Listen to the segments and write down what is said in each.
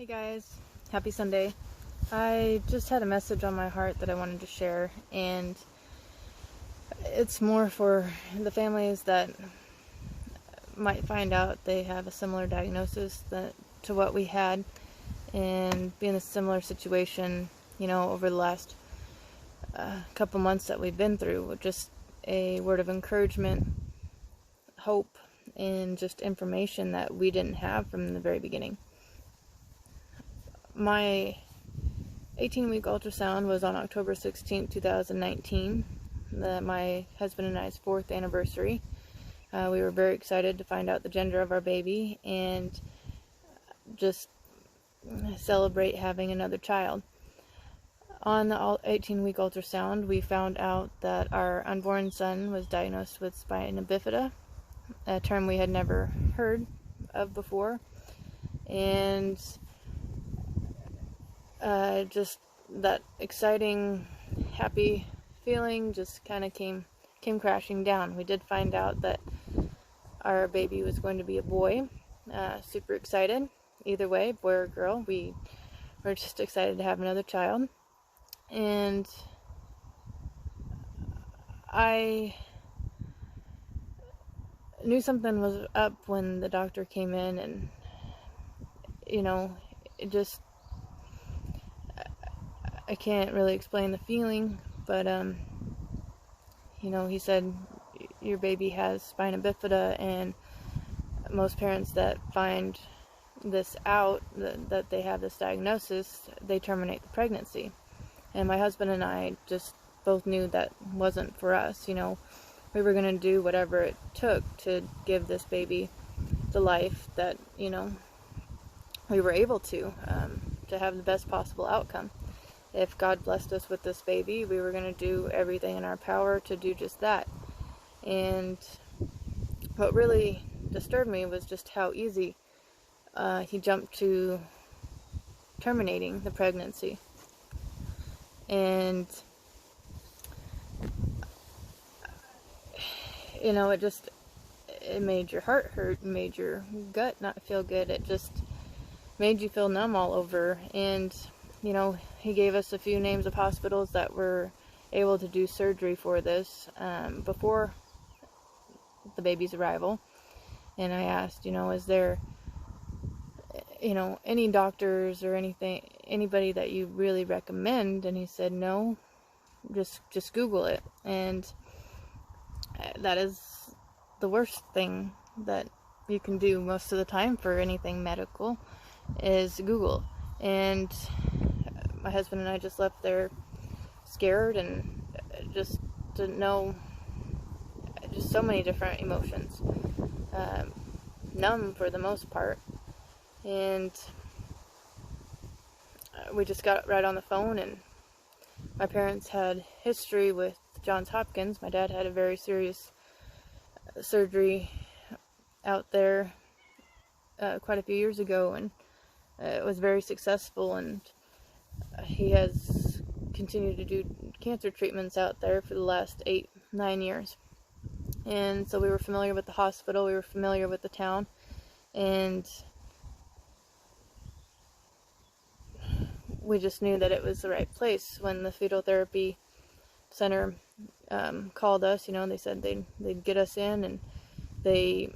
Hey guys, happy Sunday. I just had a message on my heart that I wanted to share, and it's more for the families that might find out they have a similar diagnosis to what we had, and be in a similar situation, over the last couple months that we've been through. Just a word of encouragement, hope, and just information that we didn't have from the very beginning. My 18-week ultrasound was on October 16, 2019, my husband and I's 4th anniversary. We were very excited to find out the gender of our baby and just celebrate having another child. On the 18-week ultrasound, we found out that our unborn son was diagnosed with spina bifida, a term we had never heard of before, and just that exciting, happy feeling just kind of came crashing down. We did find out that our baby was going to be a boy. Super excited. Either way, boy or girl, we were just excited to have another child. And I knew something was up when the doctor came in, and it just, I can't really explain the feeling, but he said your baby has spina bifida, and most parents that find this out, that they have this diagnosis, they terminate the pregnancy. And my husband and I just both knew that wasn't for us. We were going to do whatever it took to give this baby the life that we were able to have the best possible outcome. If God blessed us with this baby, we were going to do everything in our power to do just that. And what really disturbed me was just how easy he jumped to terminating the pregnancy. And it made your heart hurt, made your gut not feel good. It just made you feel numb all over. And he gave us a few names of hospitals that were able to do surgery for this before the baby's arrival. And I asked, is there, any doctors or anybody that you really recommend? And he said, no, just Google it. And that is the worst thing that you can do most of the time for anything medical, is Google. And my husband and I just left there scared and just didn't know, just so many different emotions, numb for the most part. And we just got right on the phone, and my parents had history with Johns Hopkins. My dad had a very serious surgery out there quite a few years ago, and it was very successful, and he has continued to do cancer treatments out there for the last 8-9 years. And so we were familiar with the hospital, we were familiar with the town, and we just knew that it was the right place. When the fetal therapy center called us, they said they'd get us in, and they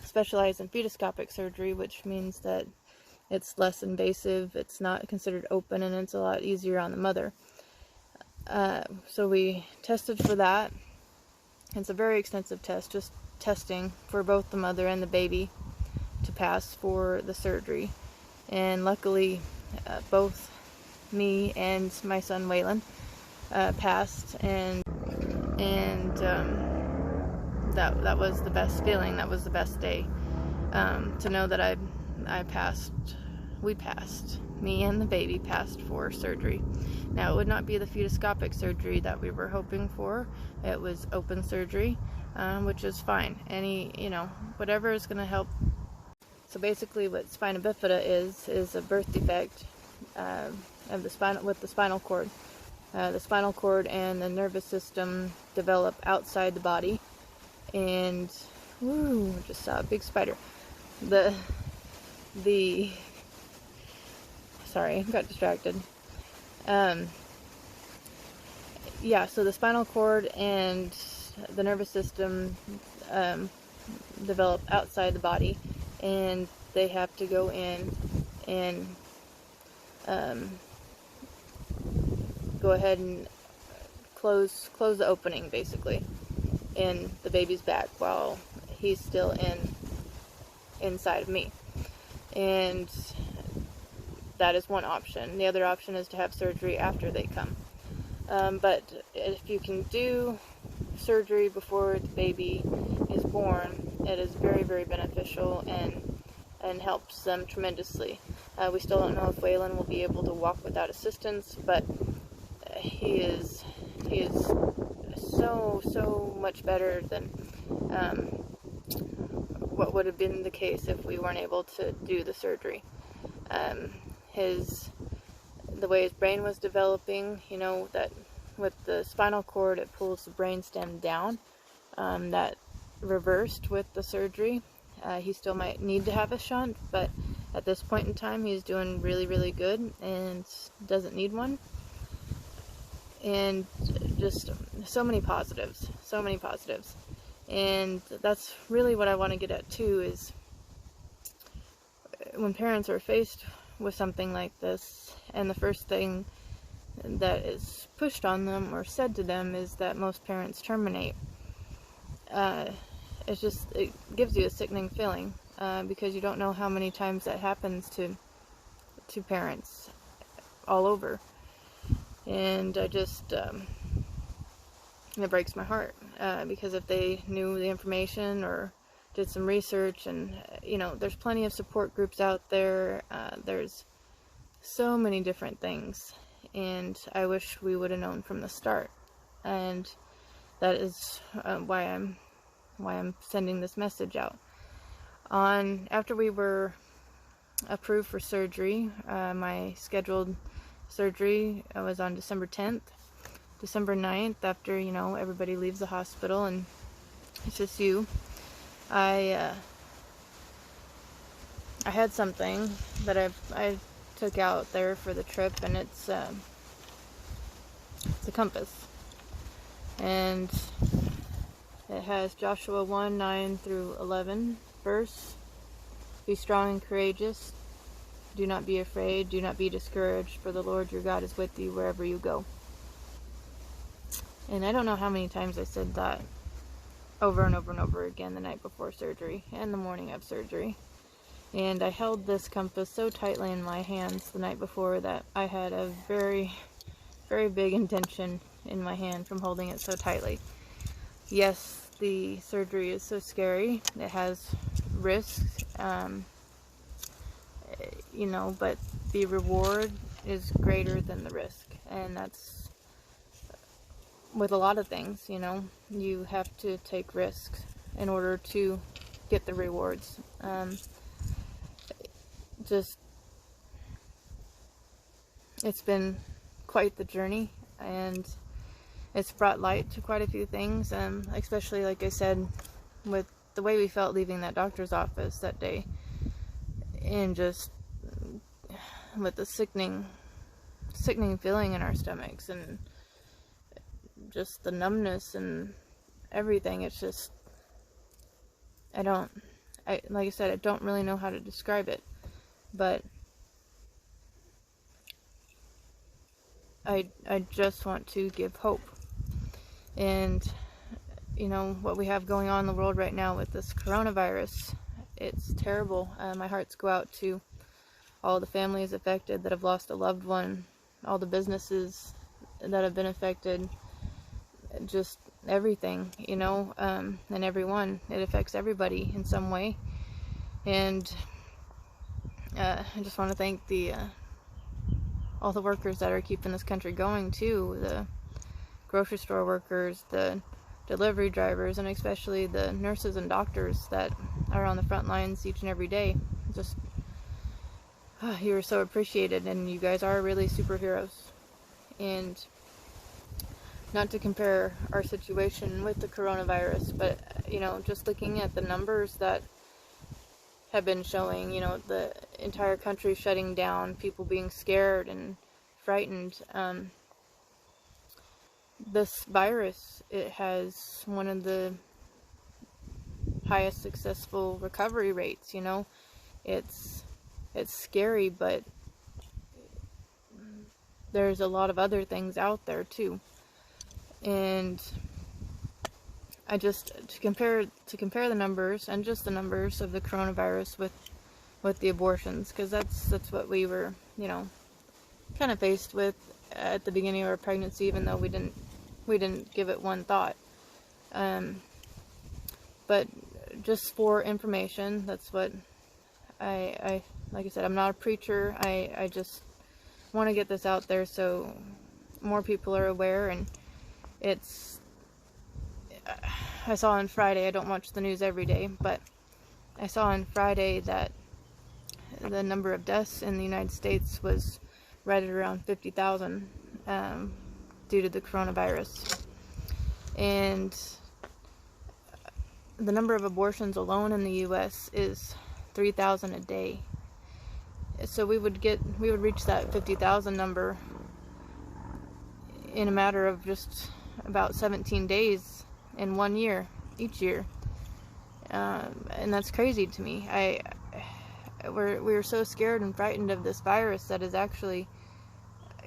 specialize in fetoscopic surgery, which means that it's less invasive, it's not considered open, and it's a lot easier on the mother. So we tested for that. It's a very extensive test, just testing for both the mother and the baby to pass for the surgery. And luckily, both me and my son Waylon passed, and that was the best feeling. That was the best day, to know that I passed. We passed. Me and the baby passed for surgery. Now, it would not be the fetoscopic surgery that we were hoping for. It was open surgery, which is fine. Whatever is going to help. So basically, what spina bifida is a birth defect of the spinal cord. The spinal cord and the nervous system develop outside the body, and just saw a big spider. The sorry, got distracted. Yeah, so the spinal cord and the nervous system develop outside the body, and they have to go in and go ahead and close the opening, basically, in the baby's back while he's still inside of me. And that is one option. The other option is to have surgery after they come. But if you can do surgery before the baby is born, it is very, very beneficial and helps them tremendously. We still don't know if Waylon will be able to walk without assistance, but he is so much better than what would have been the case if we weren't able to do the surgery. The way his brain was developing, you know, that with the spinal cord it pulls the brain stem down, that reversed with the surgery. He still might need to have a shunt, but at this point in time he's doing really, really good and doesn't need one. And just so many positives. And that's really what I want to get at too, is when parents are faced with something like this, and the first thing that is pushed on them or said to them is that most parents terminate. It gives you a sickening feeling, because you don't know how many times that happens to parents all over. And it breaks my heart, because if they knew the information or did some research, and you know, there's plenty of support groups out there, there's so many different things, and I wish we would have known from the start. And that is why I'm sending this message out. After we were approved for surgery, my scheduled surgery was on December 10th. December 9th, after, you know, everybody leaves the hospital and it's just you, I had something that I took out there for the trip, and it's a compass, and it has Joshua 1:9-11 verse. Be strong and courageous. Do not be afraid. Do not be discouraged, for the Lord your God is with you wherever you go. And I don't know how many times I said that over and over and over again the night before surgery and the morning of surgery. And I held this compass so tightly in my hands the night before that I had a very, very big indentation in my hand from holding it so tightly. Yes, the surgery is so scary. It has risks, you know, but the reward is greater than the risk. And that's with a lot of things, you know. You have to take risks in order to get the rewards. It's been quite the journey, and it's brought light to quite a few things, especially, like I said, with the way we felt leaving that doctor's office that day, and just with the sickening feeling in our stomachs, and just the numbness and everything. It's just, like I said, I don't really know how to describe it, but I just want to give hope. And you know, what we have going on in the world right now with this coronavirus, it's terrible. My hearts go out to all the families affected that have lost a loved one, all the businesses that have been affected, just everything, you know, and everyone. It affects everybody in some way. And I just want to thank all the workers that are keeping this country going too, the grocery store workers, the delivery drivers, and especially the nurses and doctors that are on the front lines each and every day. Just you are so appreciated, and you guys are really superheroes. And not to compare our situation with the coronavirus, but you know, just looking at the numbers that have been showing, you know, the entire country shutting down, people being scared and frightened. This virus, it has one of the highest successful recovery rates, you know. It's scary, but there's a lot of other things out there too. And I just, to compare the numbers, and just the numbers of the coronavirus with the abortions, because that's what we were, you know, kind of faced with at the beginning of our pregnancy, even though we didn't give it one thought. But just for information, that's what I like I said, I'm not a preacher. I just want to get this out there so more people are aware. And I saw on Friday, I don't watch the news every day, but I saw on Friday that the number of deaths in the United States was right at around 50,000 due to the coronavirus. And the number of abortions alone in the U.S. is 3,000 a day. So we would reach that 50,000 number in a matter of just about 17 days in 1 year, each year. And that's crazy to me. We're so scared and frightened of this virus that is actually,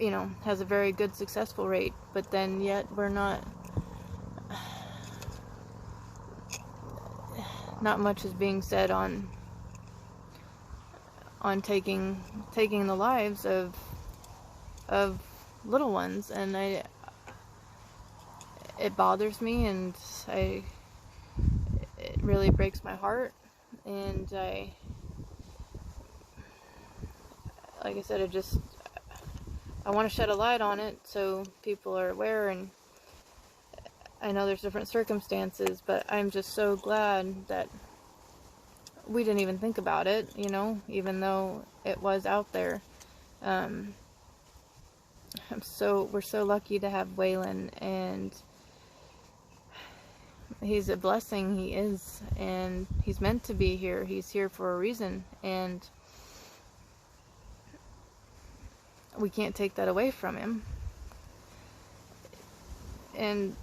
you know, has a very good successful rate, but then yet we're not much is being said on taking the lives of little ones, and it bothers me, and it really breaks my heart. And like I said, I want to shed a light on it so people are aware. And I know there's different circumstances, but I'm just so glad that we didn't even think about it, you know, even though it was out there. We're so lucky to have Waylon, and he's a blessing. He is, and he's meant to be here. He's here for a reason, and we can't take that away from him. And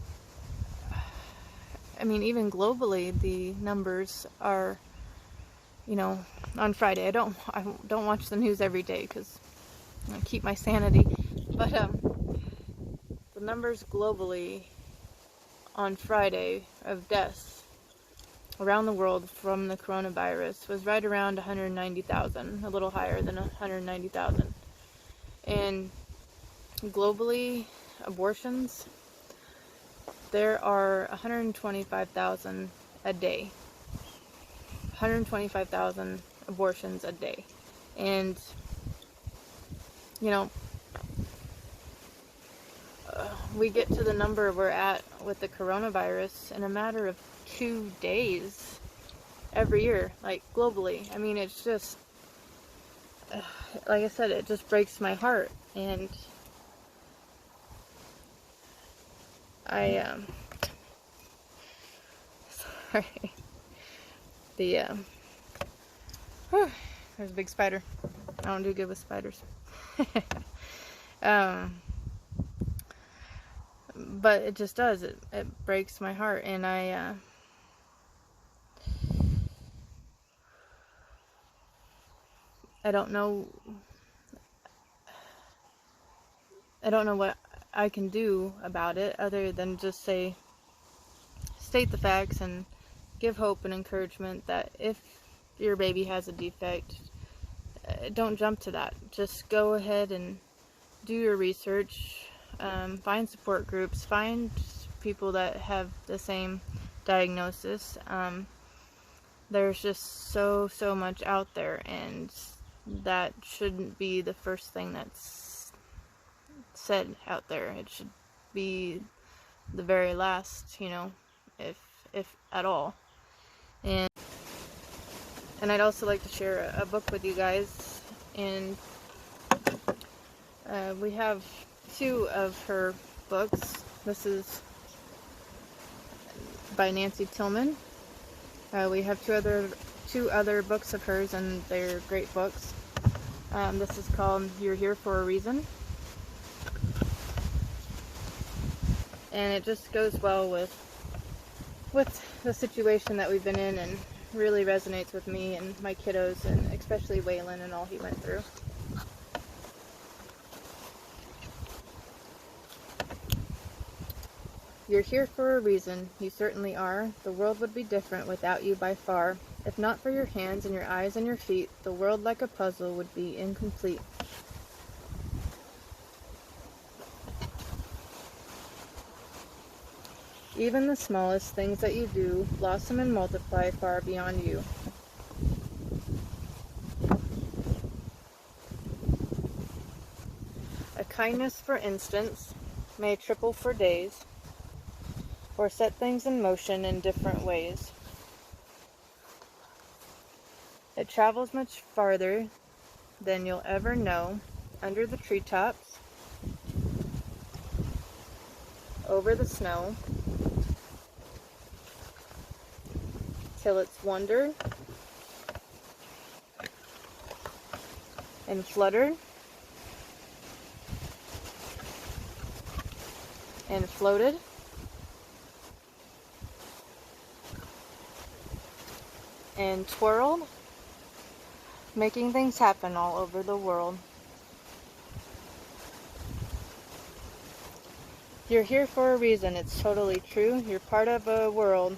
I mean, even globally, the numbers are, you know, on Friday. I don't watch the news every day because I keep my sanity. But the numbers globally on Friday of deaths around the world from the coronavirus was right around 190,000, a little higher than 190,000. And globally, abortions, there are 125,000 a day. 125,000 abortions a day. And, you know, we get to the number we're at with the coronavirus in a matter of 2 days every year, like globally. I mean, it's just, like I said, it just breaks my heart. And sorry. There's a big spider. I don't do good with spiders. But it just does. It breaks my heart, and I don't know. I don't know what I can do about it other than just state the facts and give hope and encouragement that if your baby has a defect, don't jump to that. Just go ahead and do your research, find support groups, find people that have the same diagnosis. There's just so much out there, and that shouldn't be the first thing that's said out there. It should be the very last, you know, if at all. And I'd also like to share a book with you guys, and we have 2 of her books. This is by Nancy Tillman. We have 2 other 2 other books of hers, and they're great books. This is called You're Here for a Reason. And it just goes well with the situation that we've been in, and really resonates with me and my kiddos, and especially Waylon and all he went through. You're here for a reason, you certainly are. The world would be different without you by far. If not for your hands and your eyes and your feet, the world like a puzzle would be incomplete. Even the smallest things that you do blossom and multiply far beyond you. A kindness, for instance, may triple for days, or set things in motion in different ways. It travels much farther than you'll ever know, under the treetops, over the snow, till it's wondered and fluttered and floated and twirled, making things happen all over the world. You're here for a reason. It's totally true. You're part of a world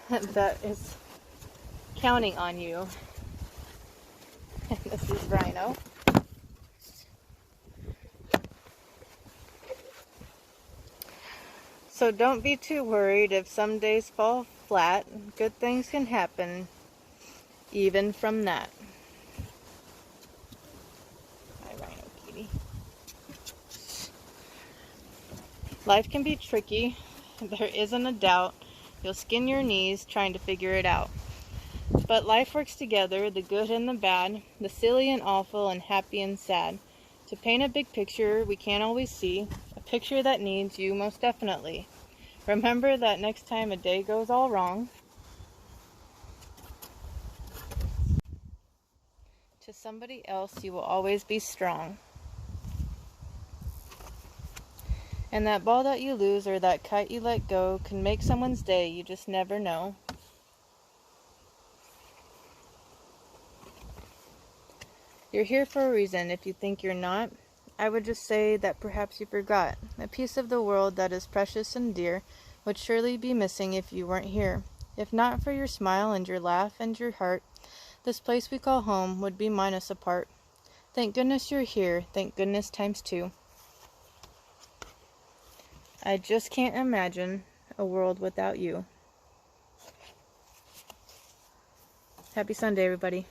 that is counting on you. This is Rhino. So don't be too worried if some days fall flat. Good things can happen even from that. Hi, Rhino Kitty. Life can be tricky. There isn't a doubt. You'll skin your knees trying to figure it out. But life works together, the good and the bad, the silly and awful, and happy and sad. To paint a big picture we can't always see, a picture that needs you most definitely. Remember that next time a day goes all wrong, to somebody else you will always be strong. And that ball that you lose or that kite you let go can make someone's day, you just never know. You're here for a reason. If you think you're not, I would just say that perhaps you forgot. A piece of the world that is precious and dear would surely be missing if you weren't here. If not for your smile and your laugh and your heart, this place we call home would be minus a part. Thank goodness you're here. Thank goodness times 2. I just can't imagine a world without you. Happy Sunday, everybody.